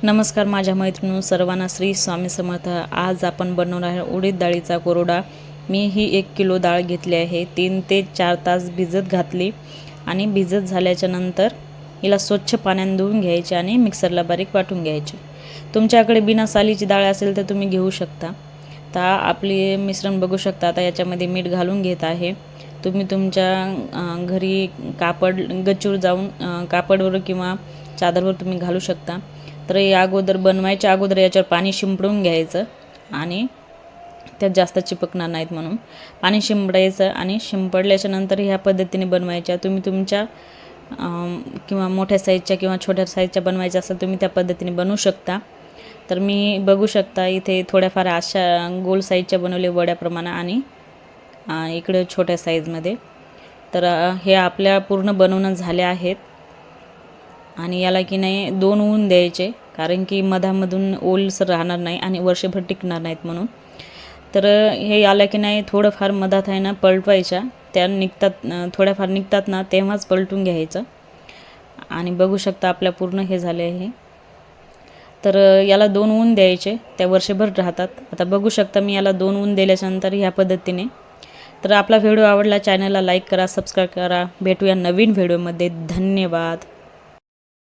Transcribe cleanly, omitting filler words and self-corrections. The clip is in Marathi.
नमस्कार माझ्या मैत्रिणींनो, सर्वांना श्री स्वामी समर्थ। आज आपण बनवणार आहे उडीद डाळीचा कोरडा। मी ही 1 किलो डाळ घेतली आहे। 3 ते 4 तास भिजत घातली आणि भिजत झाल्याच्या नंतर हिला स्वच्छ पाण्याने धुवून घ्यायचे आणि मिक्सरला बारीक वाटून घ्यायचे। तुमच्याकडे बिना सालीची डाळ असेल तर तुम्ही घेऊ शकता। तर आपले मिश्रण बघू शकता। आता याच्यामध्ये मीठ घालून घेत आहे। तुम्ही तुमच्या घरी कापड गच्चूर जाऊन कापडवर किंवा चादरवर तुम्ही घालू शकता। तर या अगोदर बनवायच्या अगोदर याच्यावर पाणी शिंपडून घ्यायचं आणि त्यात जास्त चिपकणार नाहीत म्हणून पाणी शिंपडायचं आणि शिंपडल्याच्या नंतर ह्या पद्धतीने बनवायच्या। तुम्ही तुमच्या किंवा मोठ्या साईजच्या किंवा छोट्या साईजच्या बनवायच्या असेल तुम्ही त्या पद्धतीने बनवू शकता। तर मी बघू शकता इथे थोड्याफार अशा गोल साईजच्या बनवले वड्याप्रमाणे आणि इकडे छोट्या साईजमध्ये। तर हे आपल्या पूर्ण बनवणं झाले आहेत आणि याला की नाही 2 ऊन द्यायचे, कारण की मधामधून ओलसर राहणार नाही आणि वर्षभर टिकणार नाहीत म्हणून। तर हे याला की नाही थोडंफार मधात आहे ना पलटवायच्या, त्या निघतात थोड्याफार निघतात ना तेव्हाच पलटून घ्यायचं। आणि बघू शकता आपल्या पूर्ण हे झाले आहे। तर याला 2 ऊन द्यायचे, त्या वर्षभर राहतात। आता बघू शकता मी याला 2 ऊन दिल्याच्यानंतर ह्या पद्धतीने। तर आपला व्हिडिओ आवडला चॅनलला लाईक करा, सबस्क्राईब करा। भेटूया नवीन व्हिडिओमध्ये। धन्यवाद।